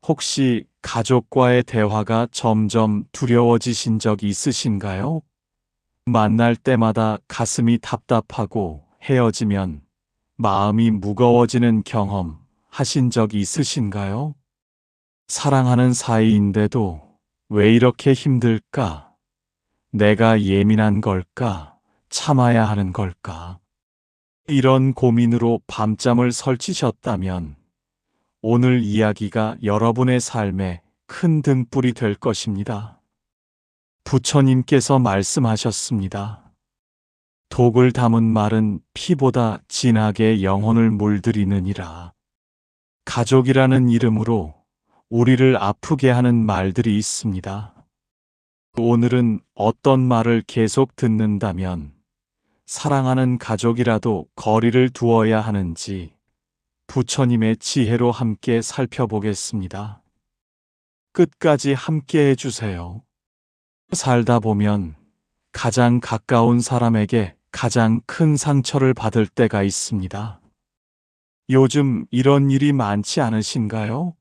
혹시 가족과의 대화가 점점 두려워지신 적 있으신가요? 만날 때마다 가슴이 답답하고 헤어지면 마음이 무거워지는 경험 하신 적 있으신가요? 사랑하는 사이인데도 왜 이렇게 힘들까? 내가 예민한 걸까? 참아야 하는 걸까? 이런 고민으로 밤잠을 설치셨다면 오늘 이야기가 여러분의 삶에 큰 등불이 될 것입니다. 부처님께서 말씀하셨습니다. 독을 담은 말은 피보다 진하게 영혼을 물들이느니라. 가족이라는 이름으로 우리를 아프게 하는 말들이 있습니다. 오늘은 어떤 말을 계속 듣는다면 사랑하는 가족이라도 거리를 두어야 하는지 부처님의 지혜로 함께 살펴보겠습니다. 끝까지 함께 해주세요. 살다 보면 가장 가까운 사람에게 가장 큰 상처를 받을 때가 있습니다. 요즘 이런 일이 많지 않으신가요?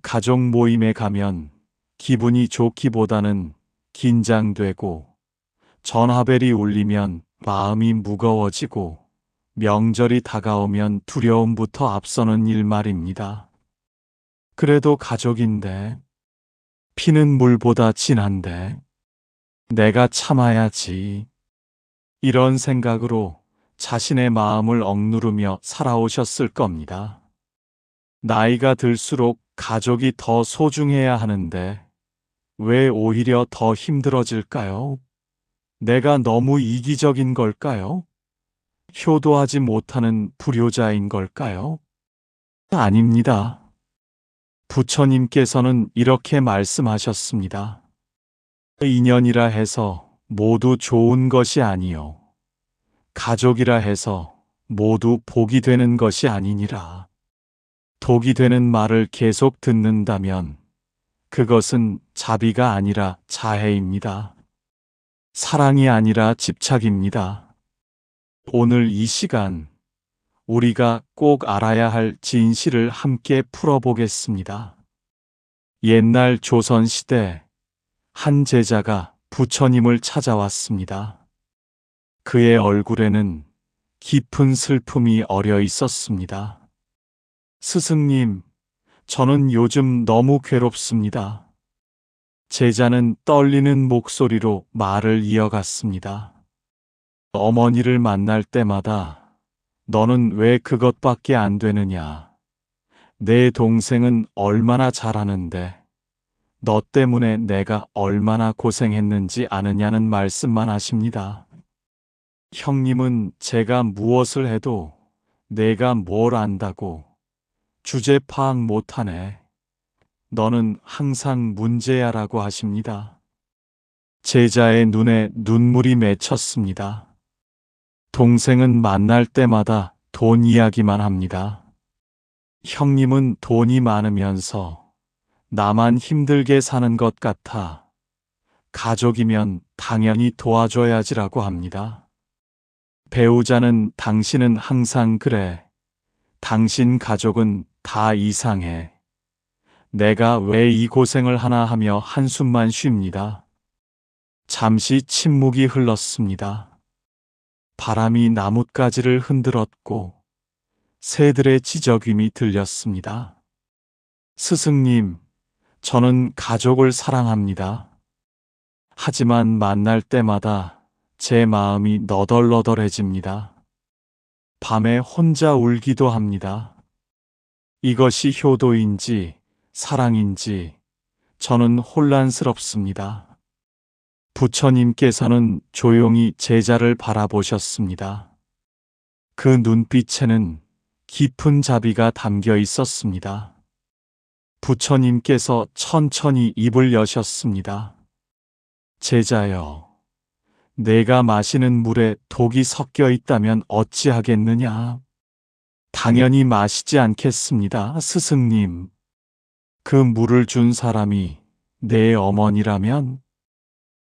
가족 모임에 가면 기분이 좋기보다는 긴장되고, 전화벨이 울리면 마음이 무거워지고, 명절이 다가오면 두려움부터 앞서는 일 말입니다. 그래도 가족인데, 피는 물보다 진한데, 내가 참아야지. 이런 생각으로 자신의 마음을 억누르며 살아오셨을 겁니다. 나이가 들수록 가족이 더 소중해야 하는데, 왜 오히려 더 힘들어질까요? 내가 너무 이기적인 걸까요? 효도하지 못하는 불효자인 걸까요? 아닙니다. 부처님께서는 이렇게 말씀하셨습니다. 인연이라 해서 모두 좋은 것이 아니요. 가족이라 해서 모두 복이 되는 것이 아니니라. 독이 되는 말을 계속 듣는다면 그것은 자비가 아니라 자해입니다. 사랑이 아니라 집착입니다. 오늘 이 시간 우리가 꼭 알아야 할 진실을 함께 풀어보겠습니다. 옛날 조선시대 한 제자가 부처님을 찾아왔습니다. 그의 얼굴에는 깊은 슬픔이 어려 있었습니다. 스승님, 저는 요즘 너무 괴롭습니다. 제자는 떨리는 목소리로 말을 이어갔습니다. 어머니를 만날 때마다 너는 왜 그것밖에 안 되느냐? 내 동생은 얼마나 잘하는데 너 때문에 내가 얼마나 고생했는지 아느냐는 말씀만 하십니다. 형님은 제가 무엇을 해도 내가 뭘 안다고 주제 파악 못하네. 너는 항상 문제야라고 하십니다. 제자의 눈에 눈물이 맺혔습니다. 동생은 만날 때마다 돈 이야기만 합니다. 형님은 돈이 많으면서 나만 힘들게 사는 것 같아. 가족이면 당연히 도와줘야지라고 합니다. 배우자는 당신은 항상 그래. 당신 가족은 다 이상해. 내가 왜 이 고생을 하나 하며 한숨만 쉽니다. 잠시 침묵이 흘렀습니다. 바람이 나뭇가지를 흔들었고 새들의 지저귀이 들렸습니다. 스승님, 저는 가족을 사랑합니다. 하지만 만날 때마다 제 마음이 너덜너덜해집니다. 밤에 혼자 울기도 합니다. 이것이 효도인지 사랑인지 저는 혼란스럽습니다. 부처님께서는 조용히 제자를 바라보셨습니다. 그 눈빛에는 깊은 자비가 담겨 있었습니다. 부처님께서 천천히 입을 여셨습니다. 제자여, 내가 마시는 물에 독이 섞여 있다면 어찌하겠느냐? 당연히 마시지 않겠습니다, 스승님. 그 물을 준 사람이 내 어머니라면?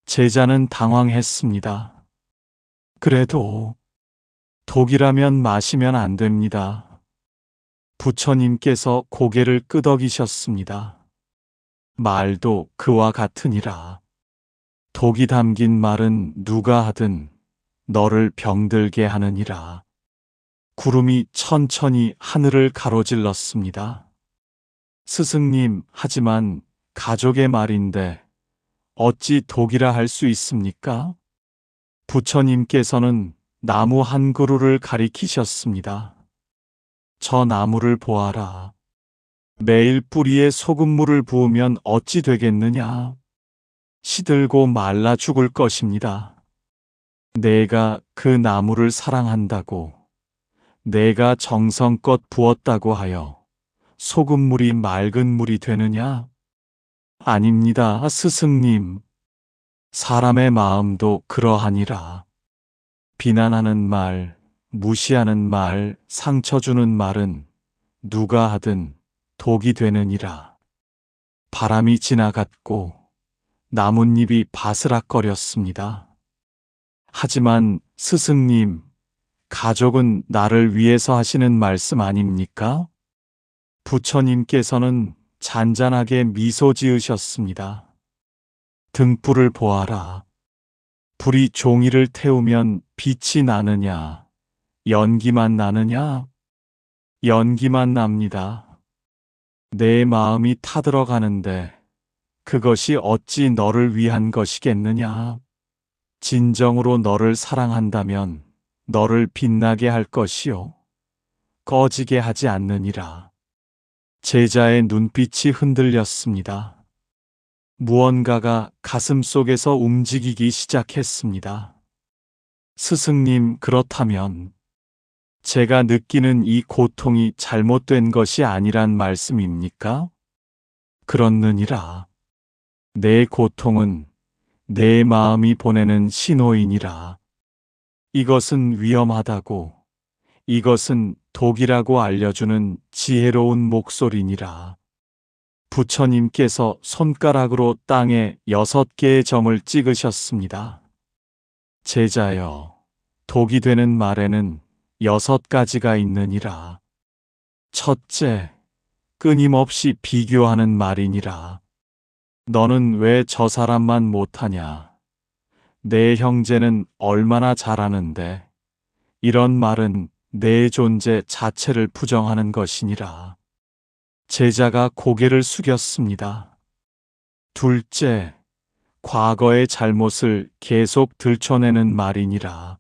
제자는 당황했습니다. 그래도 독이라면 마시면 안 됩니다. 부처님께서 고개를 끄덕이셨습니다. 말도 그와 같으니라. 독이 담긴 말은 누가 하든 너를 병들게 하느니라. 구름이 천천히 하늘을 가로질렀습니다. 스승님, 하지만 가족의 말인데 어찌 독이라 할 수 있습니까? 부처님께서는 나무 한 그루를 가리키셨습니다. 저 나무를 보아라. 매일 뿌리에 소금물을 부으면 어찌 되겠느냐? 시들고 말라 죽을 것입니다. 내가 그 나무를 사랑한다고, 내가 정성껏 부었다고 하여 소금물이 맑은 물이 되느냐? 아닙니다, 스승님. 사람의 마음도 그러하니라. 비난하는 말, 무시하는 말, 상처 주는 말은 누가 하든 독이 되느니라. 바람이 지나갔고 나뭇잎이 바스락거렸습니다. 하지만 스승님, 가족은 나를 위해서 하시는 말씀 아닙니까? 부처님께서는 잔잔하게 미소 지으셨습니다. 등불을 보아라. 불이 종이를 태우면 빛이 나느냐, 연기만 나느냐? 연기만 납니다. 내 마음이 타들어가는데 그것이 어찌 너를 위한 것이겠느냐? 진정으로 너를 사랑한다면 너를 빛나게 할 것이요, 꺼지게 하지 않느니라. 제자의 눈빛이 흔들렸습니다. 무언가가 가슴 속에서 움직이기 시작했습니다. 스승님, 그렇다면 제가 느끼는 이 고통이 잘못된 것이 아니란 말씀입니까? 그렇느니라. 내 고통은 내 마음이 보내는 신호이니라. 이것은 위험하다고, 이것은 독이라고 알려주는 지혜로운 목소리니라. 부처님께서 손가락으로 땅에 6개의 점을 찍으셨습니다. 제자여, 독이 되는 말에는 6가지가 있느니라. 첫째, 끊임없이 비교하는 말이니라. 너는 왜 저 사람만 못하냐? 내 형제는 얼마나 잘하는데? 이런 말은 내 존재 자체를 부정하는 것이니라. 제자가 고개를 숙였습니다. 둘째, 과거의 잘못을 계속 들춰내는 말이니라.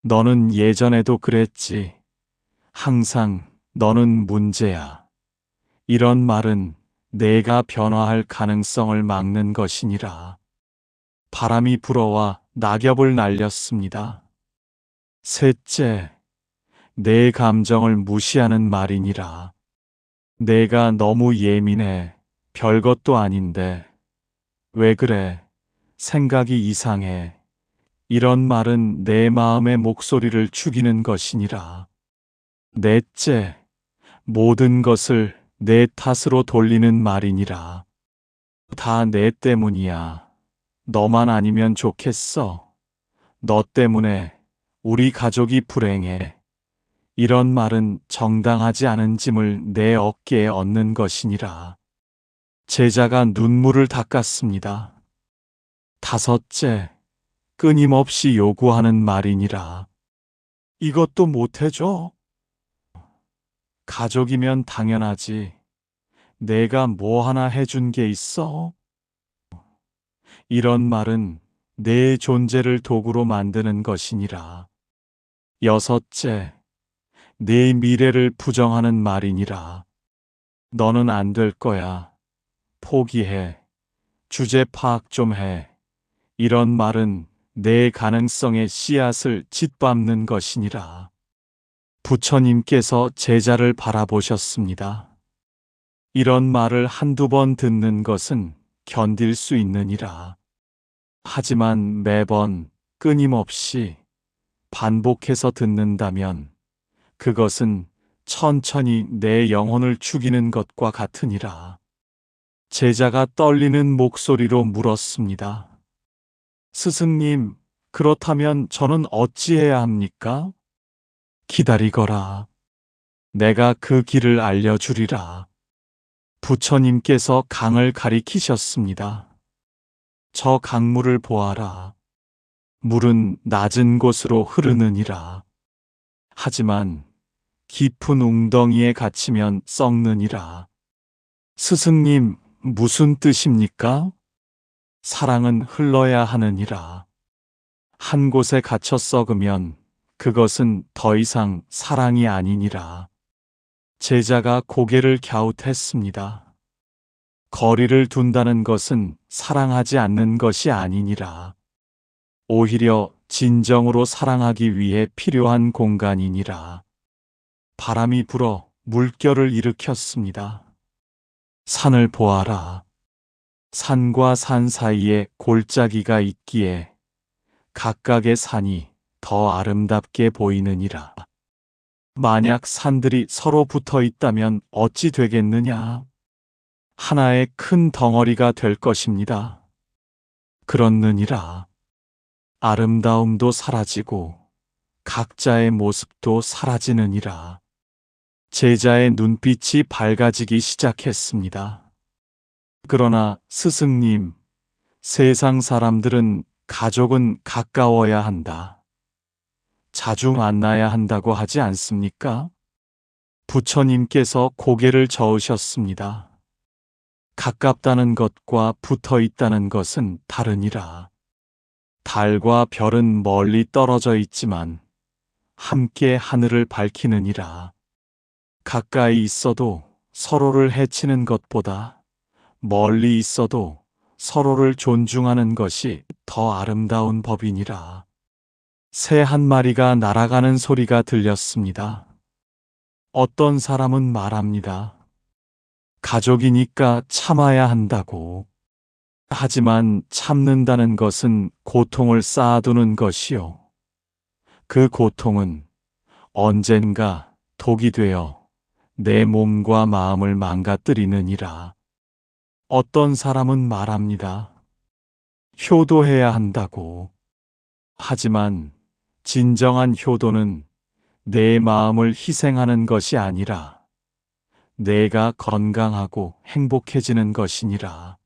너는 예전에도 그랬지. 항상 너는 문제야. 이런 말은 내가 변화할 가능성을 막는 것이니라. 바람이 불어와 낙엽을 날렸습니다. 셋째, 내 감정을 무시하는 말이니라. 내가 너무 예민해. 별것도 아닌데. 왜 그래? 생각이 이상해. 이런 말은 내 마음의 목소리를 죽이는 것이니라. 넷째, 모든 것을 내 탓으로 돌리는 말이니라. 다 내 때문이야. 너만 아니면 좋겠어. 너 때문에 우리 가족이 불행해. 이런 말은 정당하지 않은 짐을 내 어깨에 얹는 것이니라. 제자가 눈물을 닦았습니다. 다섯째, 끊임없이 요구하는 말이니라. 이것도 못해줘? 가족이면 당연하지. 내가 뭐 하나 해준 게 있어? 이런 말은 내 존재를 도구로 만드는 것이니라. 여섯째, 내 미래를 부정하는 말이니라. 너는 안 될 거야. 포기해. 주제 파악 좀 해. 이런 말은 내 가능성의 씨앗을 짓밟는 것이니라. 부처님께서 제자를 바라보셨습니다. 이런 말을 한두 번 듣는 것은 견딜 수 있느니라. 하지만 매번 끊임없이 반복해서 듣는다면 그것은 천천히 내 영혼을 죽이는 것과 같으니라. 제자가 떨리는 목소리로 물었습니다. 스승님, 그렇다면 저는 어찌해야 합니까? 기다리거라. 내가 그 길을 알려주리라. 부처님께서 강을 가리키셨습니다. 저 강물을 보아라. 물은 낮은 곳으로 흐르느니라. 하지만 깊은 웅덩이에 갇히면 썩느니라. 스승님, 무슨 뜻입니까? 사랑은 흘러야 하느니라. 한 곳에 갇혀 썩으면 그것은 더 이상 사랑이 아니니라. 제자가 고개를 갸웃했습니다. 거리를 둔다는 것은 사랑하지 않는 것이 아니니라. 오히려 진정으로 사랑하기 위해 필요한 공간이니라. 바람이 불어 물결을 일으켰습니다. 산을 보아라. 산과 산 사이에 골짜기가 있기에 각각의 산이 더 아름답게 보이느니라. 만약 산들이 서로 붙어 있다면 어찌 되겠느냐? 하나의 큰 덩어리가 될 것입니다. 그렇느니라. 아름다움도 사라지고 각자의 모습도 사라지느니라. 제자의 눈빛이 밝아지기 시작했습니다. 그러나 스승님, 세상 사람들은 가족은 가까워야 한다. 자주 만나야 한다고 하지 않습니까? 부처님께서 고개를 저으셨습니다. 가깝다는 것과 붙어 있다는 것은 다르니라. 달과 별은 멀리 떨어져 있지만 함께 하늘을 밝히느니라. 가까이 있어도 서로를 해치는 것보다 멀리 있어도 서로를 존중하는 것이 더 아름다운 법이니라. 새 한 마리가 날아가는 소리가 들렸습니다. 어떤 사람은 말합니다. 가족이니까 참아야 한다고. 하지만 참는다는 것은 고통을 쌓아두는 것이요. 그 고통은 언젠가 독이 되어 내 몸과 마음을 망가뜨리느니라. 어떤 사람은 말합니다. 효도해야 한다고. 하지만 진정한 효도는 내 마음을 희생하는 것이 아니라 내가 건강하고 행복해지는 것이니라.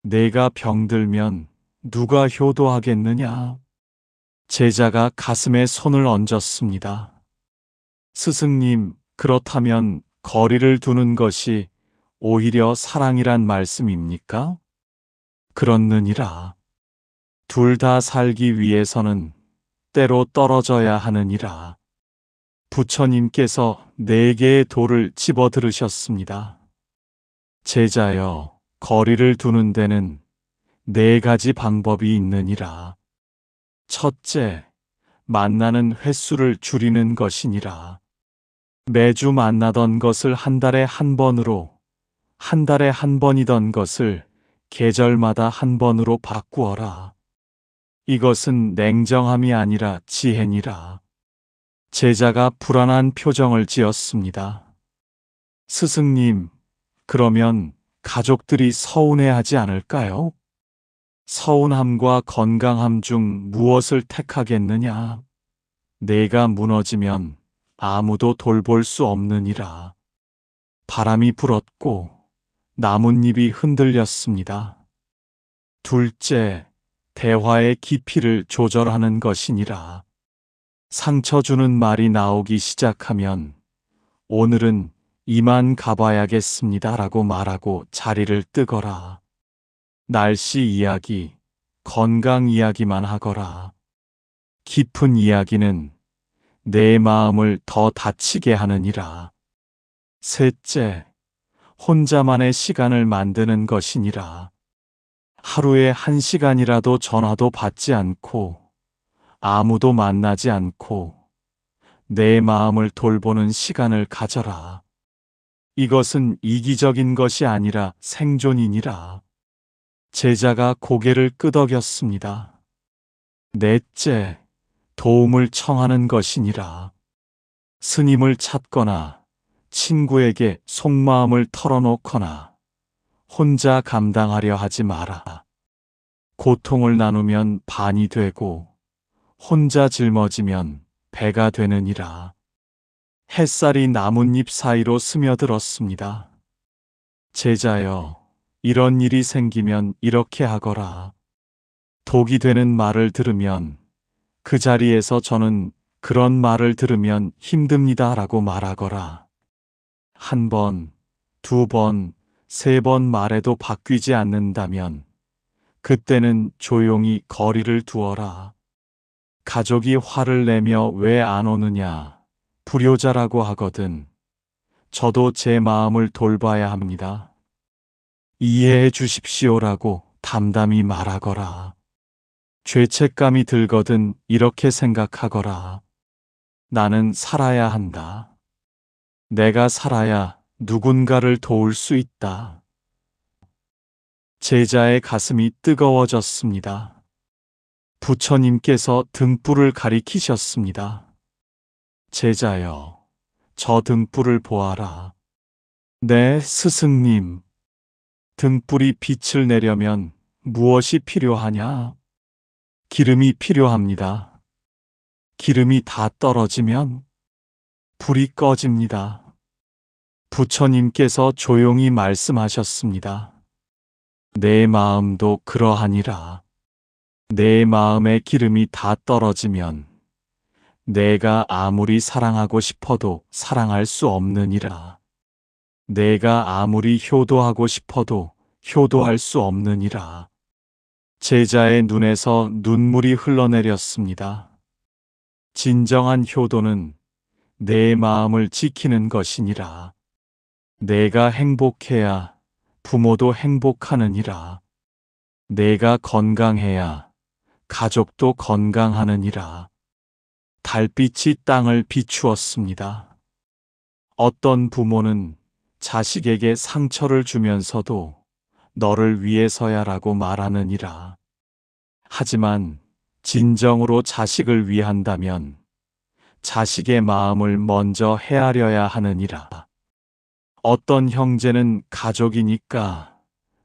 내가 병들면 누가 효도하겠느냐? 제자가 가슴에 손을 얹었습니다. 스승님, 그렇다면 거리를 두는 것이 오히려 사랑이란 말씀입니까? 그렇느니라. 둘 다 살기 위해서는 때로 떨어져야 하느니라. 부처님께서 4개의 돌을 집어 들으셨습니다. 제자여, 거리를 두는 데는 4가지 방법이 있느니라. 첫째, 만나는 횟수를 줄이는 것이니라. 매주 만나던 것을 한 달에 한 번으로, 한 달에 한 번이던 것을 계절마다 한 번으로 바꾸어라. 이것은 냉정함이 아니라 지혜니라. 제자가 불안한 표정을 지었습니다. 스승님, 그러면 가족들이 서운해하지 않을까요? 서운함과 건강함 중 무엇을 택하겠느냐? 내가 무너지면 아무도 돌볼 수 없느니라. 바람이 불었고 나뭇잎이 흔들렸습니다. 둘째, 대화의 깊이를 조절하는 것이니라. 상처 주는 말이 나오기 시작하면 오늘은 이만 가봐야겠습니다라고 말하고 자리를 뜨거라. 날씨 이야기, 건강 이야기만 하거라. 깊은 이야기는 내 마음을 더 다치게 하느니라. 셋째, 혼자만의 시간을 만드는 것이니라. 하루에 1시간이라도 전화도 받지 않고 아무도 만나지 않고 내 마음을 돌보는 시간을 가져라. 이것은 이기적인 것이 아니라 생존이니라. 제자가 고개를 끄덕였습니다. 넷째, 도움을 청하는 것이니라. 스님을 찾거나 친구에게 속마음을 털어놓거나 혼자 감당하려 하지 마라. 고통을 나누면 반이 되고 혼자 짊어지면 배가 되느니라. 햇살이 나뭇잎 사이로 스며들었습니다. 제자여, 이런 일이 생기면 이렇게 하거라. 독이 되는 말을 들으면 그 자리에서 저는 그런 말을 들으면 힘듭니다 라고 말하거라. 한 번, 두 번, 세 번 말해도 바뀌지 않는다면 그때는 조용히 거리를 두어라. 가족이 화를 내며 왜 안 오느냐, 불효자라고 하거든. 저도 제 마음을 돌봐야 합니다. 이해해 주십시오라고 담담히 말하거라. 죄책감이 들거든 이렇게 생각하거라. 나는 살아야 한다. 내가 살아야 누군가를 도울 수 있다. 제자의 가슴이 뜨거워졌습니다. 부처님께서 등불을 가리키셨습니다. 제자여, 저 등불을 보아라. 네, 스승님. 등불이 빛을 내려면 무엇이 필요하냐? 기름이 필요합니다. 기름이 다 떨어지면 불이 꺼집니다. 부처님께서 조용히 말씀하셨습니다. 내 마음도 그러하니라. 내 마음의 기름이 다 떨어지면 내가 아무리 사랑하고 싶어도 사랑할 수 없느니라. 내가 아무리 효도하고 싶어도 효도할 수 없느니라. 제자의 눈에서 눈물이 흘러내렸습니다. 진정한 효도는 내 마음을 지키는 것이니라. 내가 행복해야 부모도 행복하느니라. 내가 건강해야 가족도 건강하느니라. 달빛이 땅을 비추었습니다. 어떤 부모는 자식에게 상처를 주면서도 너를 위해서야라고 말하느니라. 하지만 진정으로 자식을 위한다면 자식의 마음을 먼저 헤아려야 하느니라. 어떤 형제는 가족이니까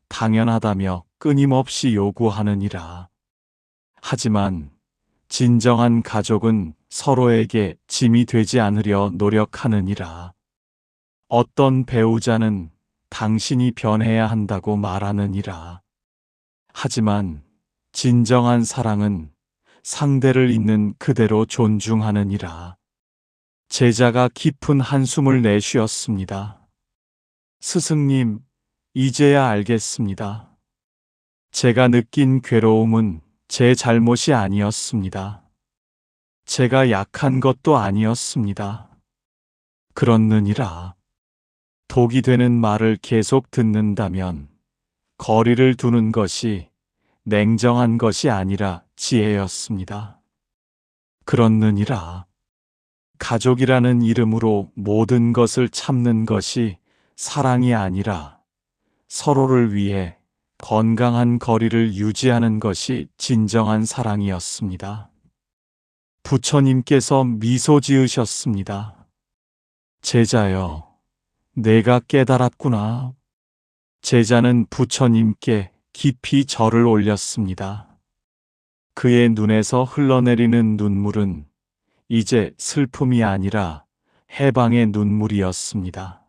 당연하다며 끊임없이 요구하느니라. 하지만 진정한 가족은 서로에게 짐이 되지 않으려 노력하느니라. 어떤 배우자는 당신이 변해야 한다고 말하느니라. 하지만 진정한 사랑은 상대를 있는 그대로 존중하느니라. 제자가 깊은 한숨을 내쉬었습니다. 스승님, 이제야 알겠습니다. 제가 느낀 괴로움은 제 잘못이 아니었습니다. 제가 약한 것도 아니었습니다. 그렇느니라. 독이 되는 말을 계속 듣는다면 거리를 두는 것이 냉정한 것이 아니라 지혜였습니다. 그렇느니라. 가족이라는 이름으로 모든 것을 참는 것이 사랑이 아니라 서로를 위해 건강한 거리를 유지하는 것이 진정한 사랑이었습니다. 부처님께서 미소 지으셨습니다. 제자여, 내가 깨달았구나. 제자는 부처님께 깊이 절을 올렸습니다. 그의 눈에서 흘러내리는 눈물은 이제 슬픔이 아니라 해방의 눈물이었습니다.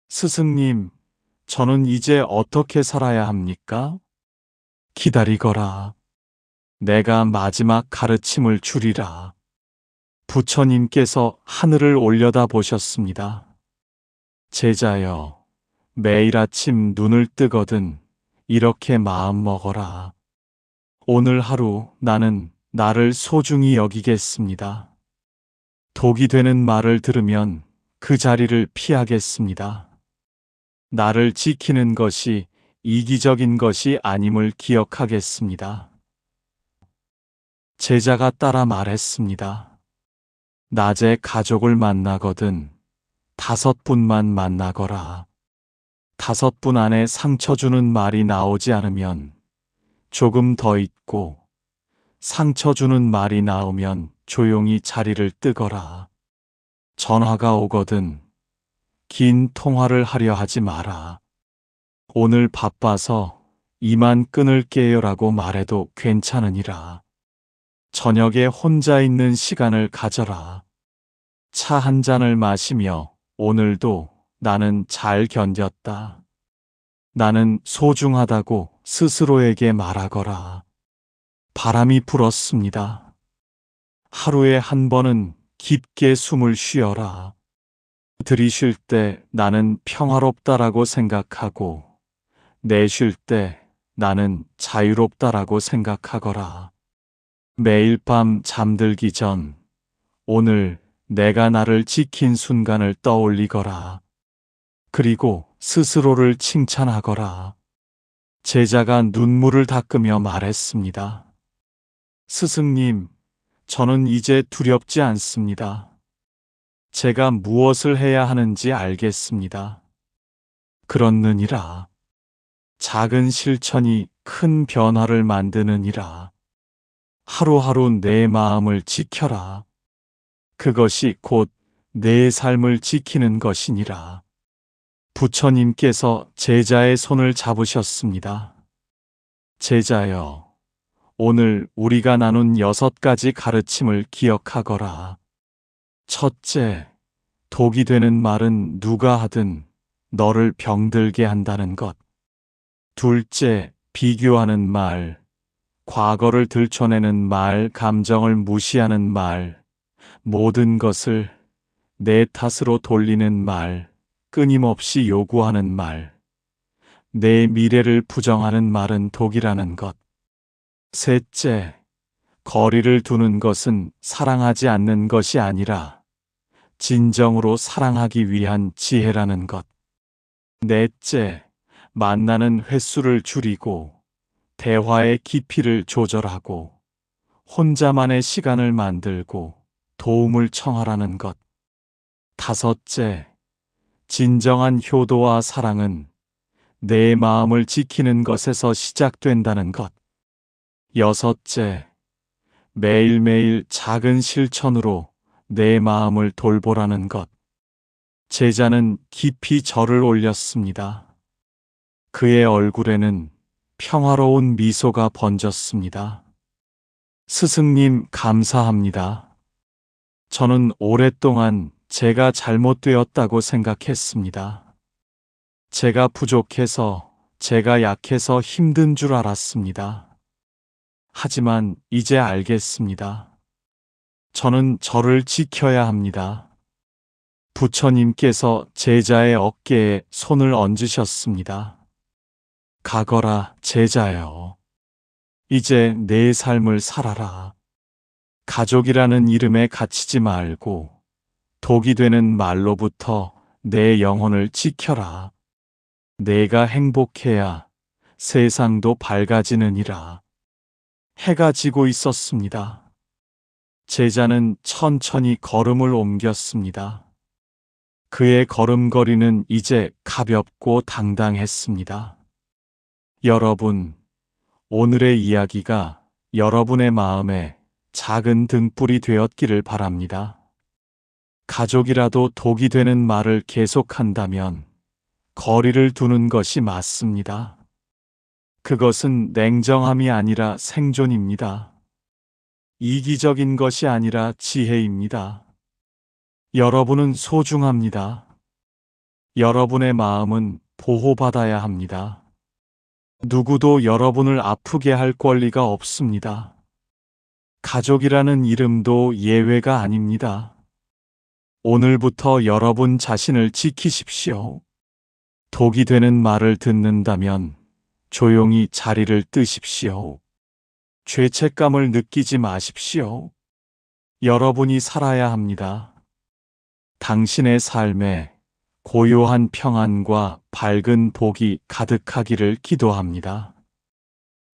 스승님, 저는 이제 어떻게 살아야 합니까? 기다리거라. 내가 마지막 가르침을 주리라. 부처님께서 하늘을 올려다 보셨습니다. 제자여, 매일 아침 눈을 뜨거든 이렇게 마음 먹어라. 오늘 하루 나는 나를 소중히 여기겠습니다. 독이 되는 말을 들으면 그 자리를 피하겠습니다. 나를 지키는 것이 이기적인 것이 아님을 기억하겠습니다. 제자가 따라 말했습니다. 낮에 가족을 만나거든 5분만 만나거라. 5분 안에 상처 주는 말이 나오지 않으면 조금 더 있고 상처 주는 말이 나오면 조용히 자리를 뜨거라. 전화가 오거든 긴 통화를 하려 하지 마라. 오늘 바빠서 이만 끊을게요라고 말해도 괜찮으니라. 저녁에 혼자 있는 시간을 가져라. 차 한 잔을 마시며 오늘도 나는 잘 견뎠다. 나는 소중하다고 스스로에게 말하거라. 바람이 불었습니다. 하루에 한 번은 깊게 숨을 쉬어라. 들이쉴 때 나는 평화롭다라고 생각하고 내쉴 때 나는 자유롭다라고 생각하거라. 매일 밤 잠들기 전 오늘 내가 나를 지킨 순간을 떠올리거라. 그리고 스스로를 칭찬하거라. 제자가 눈물을 닦으며 말했습니다. 스승님, 저는 이제 두렵지 않습니다. 제가 무엇을 해야 하는지 알겠습니다. 그렇느니라. 작은 실천이 큰 변화를 만드느니라. 하루하루 내 마음을 지켜라. 그것이 곧 내 삶을 지키는 것이니라. 부처님께서 제자의 손을 잡으셨습니다. 제자여, 오늘 우리가 나눈 6가지 가르침을 기억하거라. 첫째, 독이 되는 말은 누가 하든 너를 병들게 한다는 것. 둘째, 비교하는 말, 과거를 들춰내는 말, 감정을 무시하는 말, 모든 것을 내 탓으로 돌리는 말, 끊임없이 요구하는 말, 내 미래를 부정하는 말은 독이라는 것. 셋째, 거리를 두는 것은 사랑하지 않는 것이 아니라 진정으로 사랑하기 위한 지혜라는 것. 넷째, 만나는 횟수를 줄이고 대화의 깊이를 조절하고 혼자만의 시간을 만들고 도움을 청하라는 것. 다섯째, 진정한 효도와 사랑은 내 마음을 지키는 것에서 시작된다는 것. 여섯째, 매일매일 작은 실천으로 내 마음을 돌보라는 것. 제자는 깊이 절을 올렸습니다. 그의 얼굴에는 평화로운 미소가 번졌습니다. 스승님, 감사합니다. 저는 오랫동안 제가 잘못되었다고 생각했습니다. 제가 부족해서, 제가 약해서 힘든 줄 알았습니다. 하지만 이제 알겠습니다. 저는 저를 지켜야 합니다. 부처님께서 제자의 어깨에 손을 얹으셨습니다. 가거라, 제자여. 이제 내 삶을 살아라. 가족이라는 이름에 갇히지 말고 독이 되는 말로부터 내 영혼을 지켜라. 내가 행복해야 세상도 밝아지느니라. 해가 지고 있었습니다. 제자는 천천히 걸음을 옮겼습니다. 그의 걸음걸이는 이제 가볍고 당당했습니다. 여러분, 오늘의 이야기가 여러분의 마음에 작은 등불이 되었기를 바랍니다. 가족이라도 독이 되는 말을 계속한다면 거리를 두는 것이 맞습니다. 그것은 냉정함이 아니라 생존입니다. 이기적인 것이 아니라 지혜입니다. 여러분은 소중합니다. 여러분의 마음은 보호받아야 합니다. 누구도 여러분을 아프게 할 권리가 없습니다. 가족이라는 이름도 예외가 아닙니다. 오늘부터 여러분 자신을 지키십시오. 독이 되는 말을 듣는다면 조용히 자리를 뜨십시오. 죄책감을 느끼지 마십시오. 여러분이 살아야 합니다. 당신의 삶에 고요한 평안과 밝은 복이 가득하기를 기도합니다.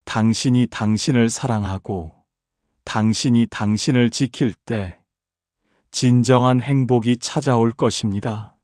당신이 당신을 사랑하고 당신이 당신을 지킬 때 진정한 행복이 찾아올 것입니다.